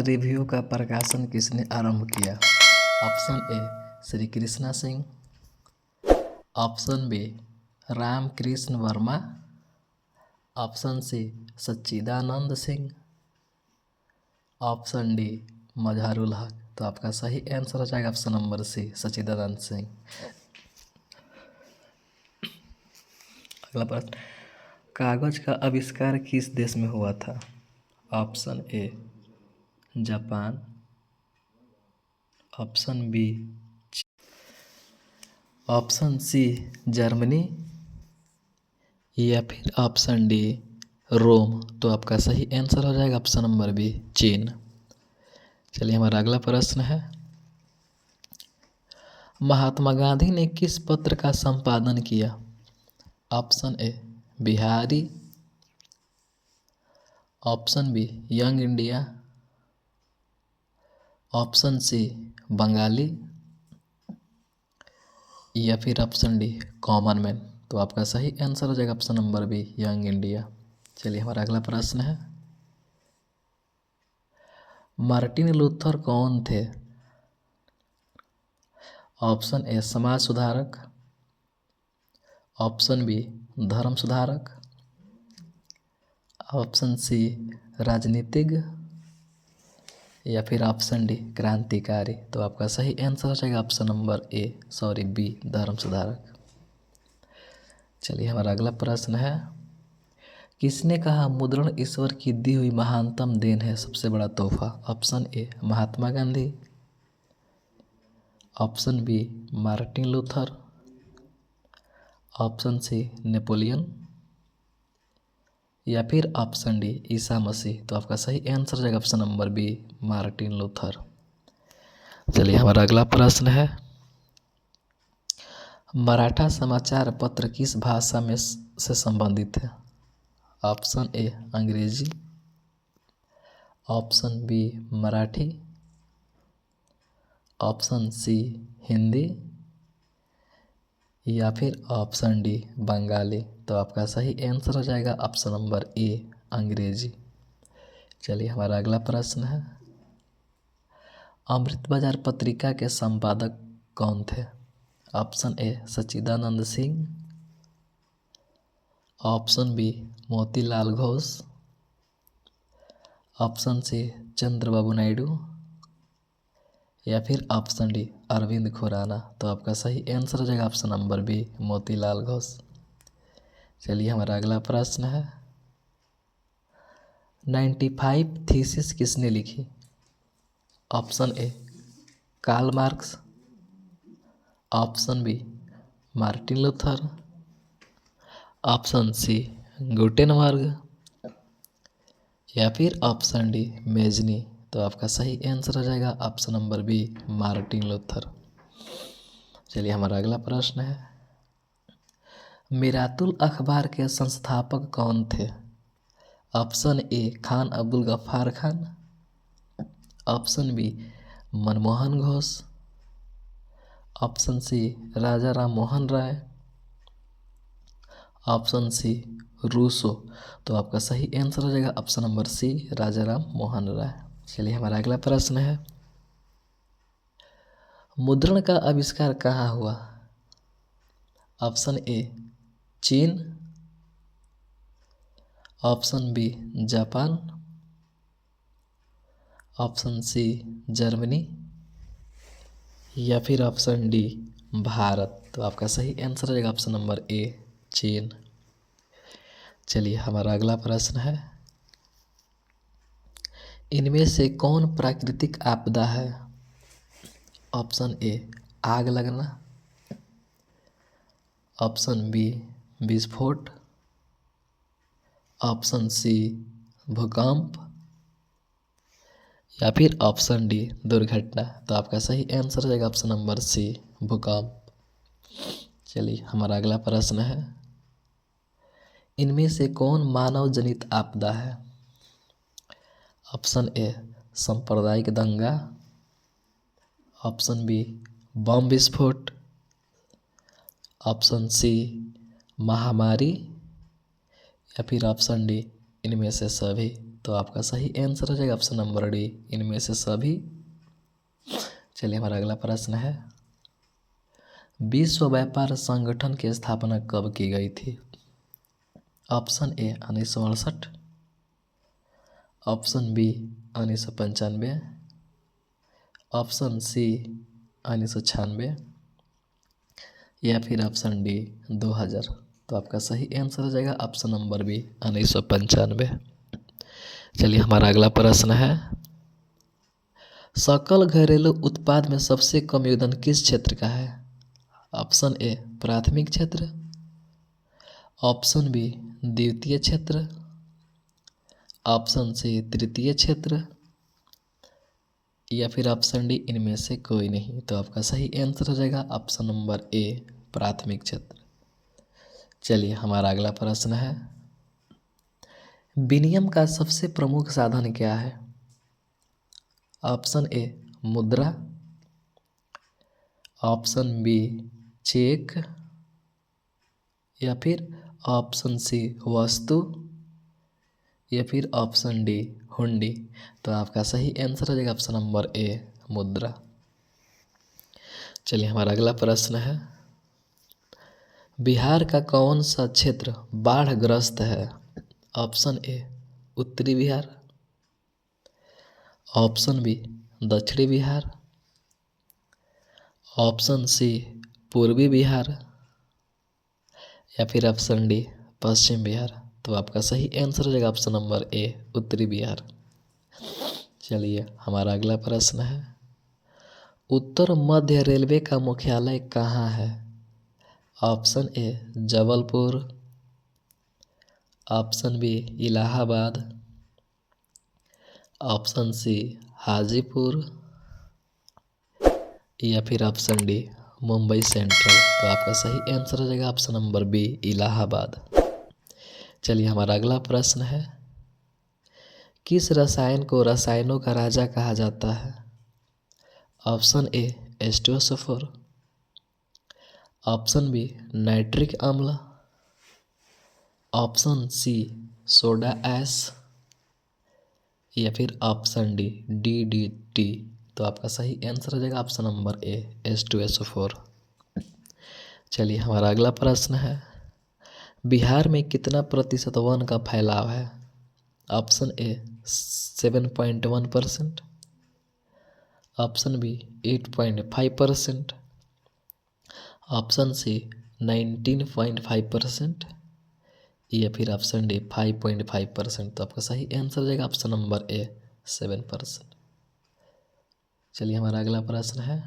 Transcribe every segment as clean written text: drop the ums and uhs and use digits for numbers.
Review का प्रकाशन किसने आरंभ किया? Option A Shri Krishna Singh, option B Ramakrishna Verma, option C Sachchidanand Singh, option D Mazharul Haq. तो आपका सही आंसर हो जाएगा option number C Sachchidanand Singh. अगला प्रश्न, कागज का आविष्कार किस देश में हुआ था? Option A Japan, option B, option C Germany, या फिर ऑप्शन डी रोम। तो आपका सही आंसर हो जाएगा ऑप्शन नंबर बी चीन। चलिए हमारा अगला प्रश्न है, महात्मा गांधी ने किस पत्र का संपादन किया? Option A Bihari, option B young India, option C Bengali, या फिर ऑप्शन डी कॉमन मैन। तो आपका सही आंसर हो जाएगा option number B young India. चलिए हमारा अगला प्रश्न है, मार्टिन लूथर कौन थे? ऑप्शन ए समाज सुधारक, ऑप्शन बी धर्म सुधारक, ऑप्शन सी राजनीतिज्ञ, या फिर ऑप्शन डी क्रांतिकारी। तो आपका सही आंसर हो जाएगा ऑप्शन नंबर बी धर्म सुधारक। चलिए हमारा अगला प्रश्न है, किसने कहा मुद्रण ईश्वर की दी हुई महानतम देन है, सबसे बड़ा तोहफा? Option A Mahatma Gandhi, option B Martin Luther, option C Napoleon, या फिर ऑप्शन डी ईसा मसीह। तो आपका सही आंसर हो जाएगा option number B Martin Luther. चलिए हमारा अगला प्रश्न है, मराठा समाचार पत्र किस भाषा में से संबंधित है? Option A Angrezi, option B Marathi, option C Hindi, या फिर ऑप्शन डी बंगाली। तो आपका सही आंसर हो जाएगा ऑप्शन नंबर ए अंग्रेजी। चलिए हमारा अगला प्रश्न है, अमृत बाजार पत्रिका के संपादक कौन थे? Option A Sachchidanand Singh, option B Motilal Ghosh, option C Chandrababu Naidu, या फिर ऑप्शन डी अरविंद खुराना। तो आपका सही आंसर हो जाएगा option number B Motilal Ghosh. चलिए हमारा अगला प्रश्न है, 95 थीसिस किसने लिखी? Option A Karl Marx, option B Martin Luther, option C Gutenberg, या फिर ऑप्शन डी मेजनी। तो आपका सही आंसर हो जाएगा option number B Martin Luther. चलिए हमारा अगला प्रश्न है, मिरातुल अखबार के संस्थापक कौन थे? Option A Khan Abdul Ghaffar Khan, option B Manmohan Ghosh, option C Raja Ram Mohan Roy, option C Rousseau. तो आपका सही आंसर हो जाएगा option number C Raja Ram Mohan Roy. चलिए हमारा अगला प्रश्न है, मुद्रण का आविष्कार कहाँ हुआ? ऑप्शन ए चीन, option B Japan, option C Germany, या फिर ऑप्शन डी भारत। तो आपका सही आंसर हो जाएगा ऑप्शन नंबर ए चीन। चलिए हमारा अगला प्रश्न है, इनमें से कौन प्राकृतिक आपदा है? ऑप्शन ए आग लगना, ऑप्शन बी विस्फोट, ऑप्शन सी भूकंप, या फिर ऑप्शन डी दुर्घटना। तो आपका सही आंसर हो जाएगा ऑप्शन नंबर सी भूकंप। चलिए हमारा अगला प्रश्न है, इनमें से कौन मानव जनित आपदा है? ऑप्शन ए सांप्रदायिक दंगा, ऑप्शन बी बम विस्फोट, ऑप्शन सी महामारी, या फिर ऑप्शन डी इनमें से सभी। तो आपका सही आंसर हो जाएगा ऑप्शन नंबर डी, इनमें से सभी। चलिए हमारा अगला प्रश्न है, विश्व व्यापार संगठन की स्थापना कब की गई थी? Option A 1968, option B 1995, option C 1996 या फिर ऑप्शन डी 2000। तो आपका सही आंसर हो जाएगा ऑप्शन नंबर बी 1995। चलिए हमारा अगला प्रश्न है, सकल घरेलू उत्पाद में सबसे कम योगदान किस क्षेत्र का है? ऑप्शन ए प्राथमिक क्षेत्र, ऑप्शन बी द्वितीय क्षेत्र, ऑप्शन सी तृतीय क्षेत्र या फिर ऑप्शन डी इनमें से कोई नहीं। तो आपका सही आंसर हो जाएगा ऑप्शन नंबर ए प्राथमिक क्षेत्र। चलिए हमारा अगला प्रश्न है, विनिमय का सबसे प्रमुख साधन क्या है? ऑप्शन ए मुद्रा, ऑप्शन बी चेक या फिर ऑप्शन सी वस्तु या फिर ऑप्शन डी हुंडी। तो आपका सही आंसर हो जाएगा ऑप्शन नंबर ए मुद्रा। चलिए हमारा अगला प्रश्न है, बिहार का कौन सा क्षेत्र बाढ़ग्रस्त है? ऑप्शन ए उत्तरी बिहार, ऑप्शन बी दक्षिणी बिहार, ऑप्शन सी पूर्वी बिहार या फिर ऑप्शन डी पश्चिम बिहार। तो आपका सही आंसर हो जाएगा ऑप्शन नंबर ए उत्तरी बिहार। चलिए हमारा अगला प्रश्न है, उत्तर मध्य रेलवे का मुख्यालय कहाँ है? Option A Jabalpur, option B Allahabad, option C Hajipur या फिर ऑप्शन डी मुंबई सेंट्रल। तो आपका सही आंसर हो जाएगा ऑप्शन नंबर बी इलाहाबाद। चलिए हमारा अगला प्रश्न है, किस रसायन को रसायनों का राजा कहा जाता है? Option A H2SO4, option B nitric अम्ल, ऑप्शन सी सोडा ऐश या फिर ऑप्शन डी DDT। तो आपका सही आंसर हो जाएगा ऑप्शन नंबर ए H2SO4। चलिए हमारा अगला प्रश्न है, बिहार में कितना प्रतिशत वन का फैलाव है? Option A 7.1%, option B 8.5%, option C 19.5% या फिर ऑप्शन डी 5.5%। तो आपका सही आंसर हो जाएगा ऑप्शन नंबर ए 7%। चलिए हमारा अगला प्रश्न है,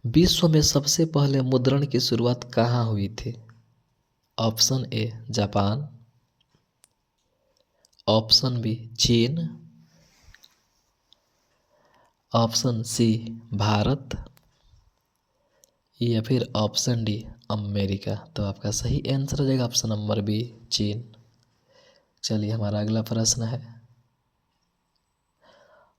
विश्व में सबसे पहले मुद्रण की शुरुआत कहाँ हुई थी? Option A Japan, option B चीन, ऑप्शन सी भारत या फिर ऑप्शन डी अमेरिका। तो आपका सही आंसर हो जाएगा ऑप्शन नंबर बी चीन। चलिए हमारा अगला प्रश्न है,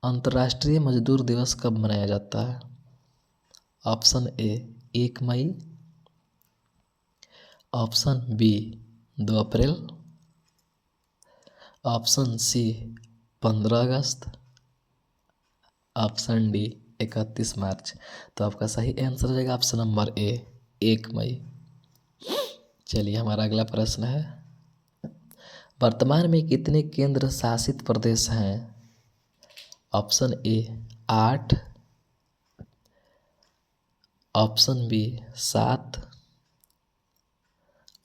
अंतर्राष्ट्रीय मजदूर दिवस कब मनाया जाता है? ऑप्शन ए 1 मई, ऑप्शन बी 2 अप्रैल, ऑप्शन सी 15 अगस्त, ऑप्शन डी 31 मार्च। तो आपका सही आंसर हो जाएगा ऑप्शन नंबर ए 1 मई। चलिए हमारा अगला प्रश्न है, वर्तमान में कितने केंद्र शासित प्रदेश हैं? Option A 8, option B 7,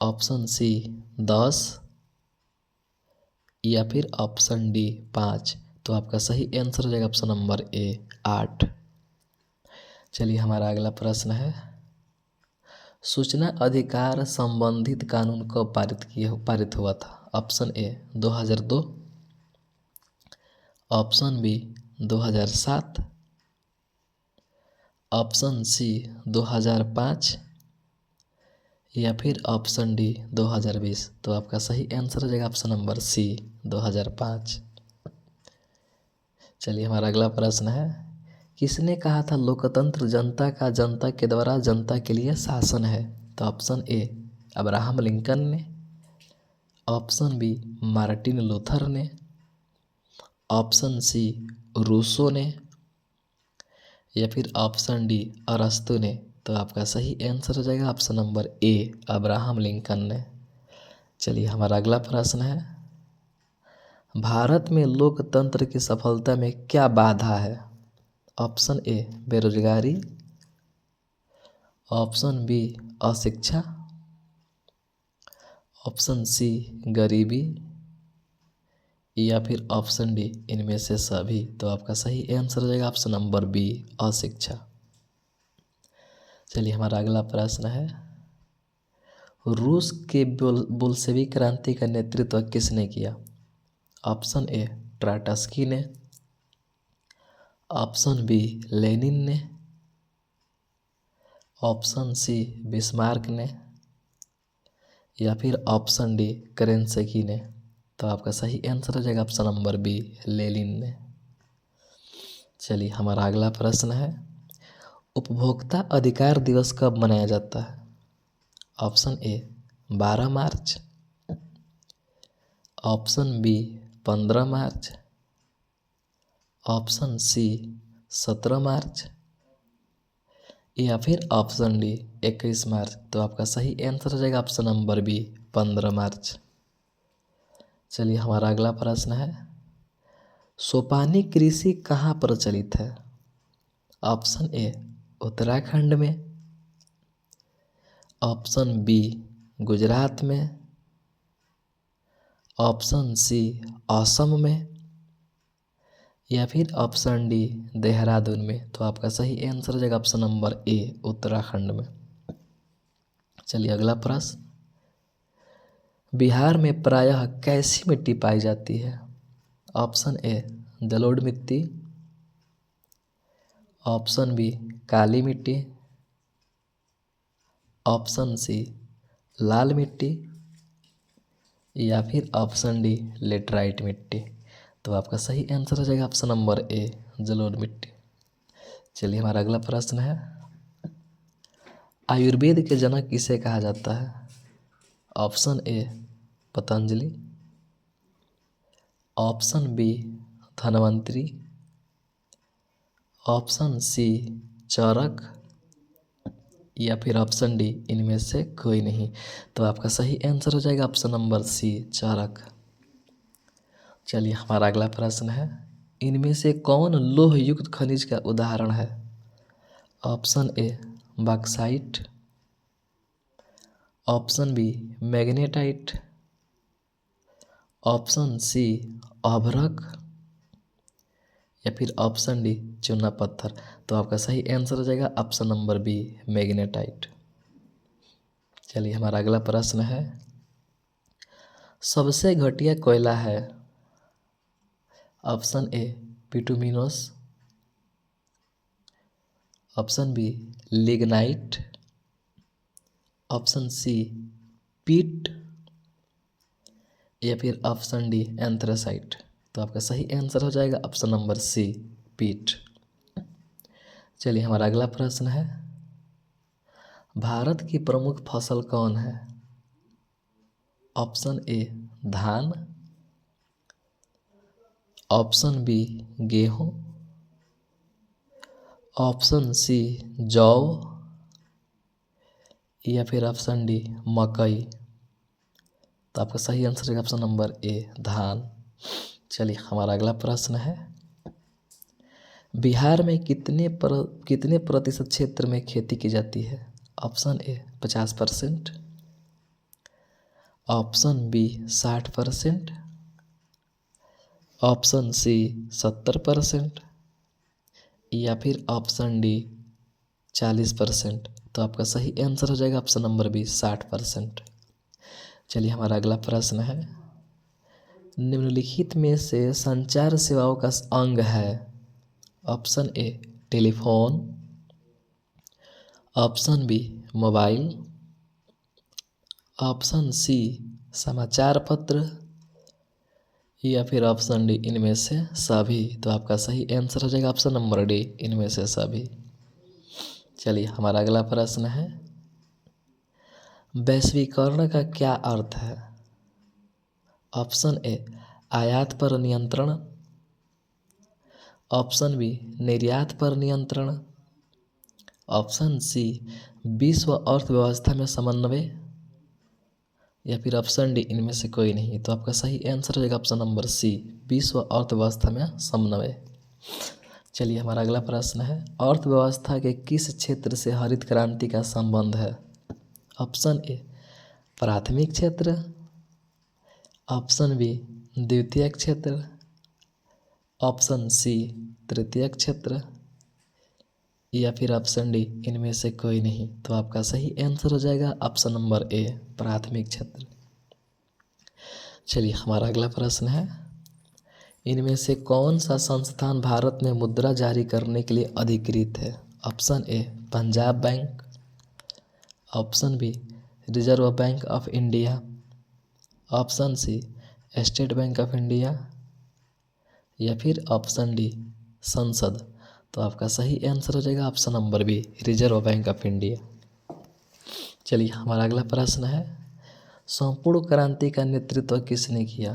option C 10 या फिर ऑप्शन डी 5। तो आपका सही आंसर हो जाएगा ऑप्शन नंबर ए 8। चलिए हमारा अगला प्रश्न है, सूचना अधिकार संबंधित कानून कब पारित हुआ था? Option A 2002, option B 2007, option C 2005 या फिर ऑप्शन डी 2020। तो आपका सही आंसर हो जाएगा ऑप्शन नंबर सी 2005। चलिए हमारा अगला प्रश्न है, किसने कहा था लोकतंत्र जनता का जनता के द्वारा जनता के लिए शासन है? तो ऑप्शन ए अब्राहम लिंकन ने, ऑप्शन बी मार्टिन लूथर ने, ऑप्शन सी रूसो ने, या फिर ऑप्शन डी अरस्तु ने। तो आपका सही आंसर हो जाएगा option number A Abraham Lincoln ने। चलिए हमारा अगला प्रश्न है, भारत में लोकतंत्र की सफलता में क्या बाधा है? ऑप्शन ए बेरोजगारी, ऑप्शन बी अशिक्षा, ऑप्शन सी गरीबी, या फिर ऑप्शन डी इनमें से सभी। तो आपका सही आंसर हो जाएगा ऑप्शन नंबर बी अशिक्षा। चलिए हमारा अगला प्रश्न है, रूस के बोल्शेविक क्रांति का नेतृत्व किसने किया? ऑप्शन ए ट्राटस्की ने, ऑप्शन बी लेनिन ने, ऑप्शन सी बिस्मार्क ने, या फिर ऑप्शन डी केरेंस्की ने। तो आपका सही आंसर हो जाएगा ऑप्शन नंबर बी लेनिन ने। चलिए हमारा अगला प्रश्न है, उपभोक्ता अधिकार दिवस कब मनाया जाता है? ऑप्शन ए 12 मार्च, ऑप्शन बी 15 मार्च, ऑप्शन सी 17 मार्च, या फिर ऑप्शन डी 21 मार्च। तो आपका सही आंसर हो जाएगा ऑप्शन नंबर बी 15 मार्च। चलिए हमारा अगला प्रश्न है, सोपानी कृषि कहाँ प्रचलित है? ऑप्शन ए उत्तराखंड में, ऑप्शन बी गुजरात में, ऑप्शन सी असम में, या फिर ऑप्शन डी देहरादून में। तो आपका सही आंसर हो जाएगा ऑप्शन नंबर ए उत्तराखंड में। चलिए अगला प्रश्न, बिहार में प्रायः कैसी मिट्टी पाई जाती है? ऑप्शन ए जलोढ़ मिट्टी, ऑप्शन बी काली मिट्टी, ऑप्शन सी लाल मिट्टी, या फिर ऑप्शन डी लेटराइट मिट्टी। तो आपका सही आंसर हो जाएगा ऑप्शन नंबर ए जलोढ़ मिट्टी। चलिए हमारा अगला प्रश्न है, आयुर्वेद के जनक किसे कहा जाता है? Option A Patanjali, option B Dhanvantari, option C Charak, या फिर ऑप्शन डी इनमें से कोई नहीं। तो आपका सही आंसर हो जाएगा ऑप्शन नंबर सी चरक। चलिए हमारा अगला प्रश्न है, इनमें से कौन लोह युक्त खनिज का उदाहरण है? Option A bauxite, option B magnetite, option C अभ्रक, या फिर ऑप्शन डी चूना पत्थर। तो आपका सही आंसर हो जाएगा ऑप्शन नंबर बी मैग्नेटाइट। चलिए हमारा अगला प्रश्न है, सबसे घटिया कोयला है? Option A bituminous, option B lignite, option C peat, या फिर ऑप्शन डी एंथ्रेसाइट। तो आपका सही आंसर हो जाएगा ऑप्शन नंबर सी पीट। चलिए हमारा अगला प्रश्न है, भारत की प्रमुख फसल कौन है? ऑप्शन ए धान, ऑप्शन बी गेहूँ, ऑप्शन सी जौ, या फिर ऑप्शन डी मकई। तो आपका सही आंसर है ऑप्शन नंबर ए धान। चलिए हमारा अगला प्रश्न है, बिहार में कितने प्रतिशत क्षेत्र में खेती की जाती है? Option A 50%, option B 60%, option C 70%, या फिर ऑप्शन डी 40%। तो आपका सही आंसर हो जाएगा ऑप्शन नंबर बी 60%। चलिए हमारा अगला प्रश्न है, निम्नलिखित में से संचार सेवाओं का अंग है? Option A telephone, option B mobile, option C समाचार पत्र, या फिर ऑप्शन डी इनमें से सभी। तो आपका सही आंसर हो जाएगा ऑप्शन नंबर डी इनमें से सभी। चलिए हमारा अगला प्रश्न है, वैश्वीकरण का क्या अर्थ है? ऑप्शन ए आयात पर नियंत्रण, ऑप्शन बी निर्यात पर नियंत्रण, ऑप्शन सी विश्व अर्थव्यवस्था में समन्वय, या फिर ऑप्शन डी इनमें से कोई नहीं। तो आपका सही आंसर हो जाएगा ऑप्शन नंबर सी, विश्व अर्थव्यवस्था में समन्वय। चलिए हमारा अगला प्रश्न है, अर्थव्यवस्था के किस क्षेत्र से हरित क्रांति का संबंध है? ऑप्शन ए प्राथमिक क्षेत्र, ऑप्शन बी द्वितीयक क्षेत्र, ऑप्शन सी तृतीयक क्षेत्र, या फिर ऑप्शन डी इनमें से कोई नहीं। तो आपका सही आंसर हो जाएगा ऑप्शन नंबर ए, प्राथमिक क्षेत्र। चलिए हमारा अगला प्रश्न है, इनमें से कौन सा संस्थान भारत में मुद्रा जारी करने के लिए अधिकृत है? Option A Punjab bank, option B reserve bank of India, option C state bank of India, या फिर ऑप्शन डी संसद। तो आपका सही आंसर हो जाएगा option number B, reserve bank of India. चलिए हमारा अगला प्रश्न है, संपूर्ण क्रांति का नेतृत्व किसने किया?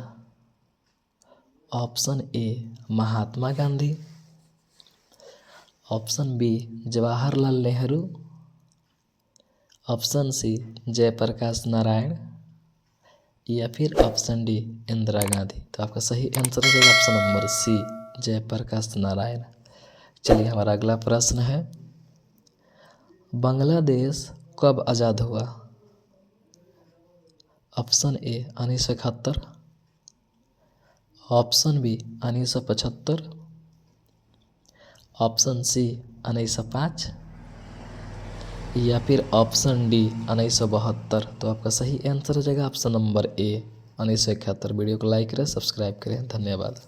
Option A Mahatma Gandhi, option B Jawaharlal Nehru, option C Jayaprakash Narayan, या फिर ऑप्शन डी इंदिरा गांधी। तो आपका सही आंसर हो जाएगा option number C, Jayaprakash Narayan. चलिए हमारा अगला प्रश्न है, बांग्लादेश कब आज़ाद हुआ? Option A 1971, option B 1975, option C 1905, या फिर ऑप्शन डी 1972। तो आपका सही आंसर हो जाएगा ऑप्शन नंबर ए 1971। वीडियो को लाइक करें, सब्सक्राइब करें, धन्यवाद।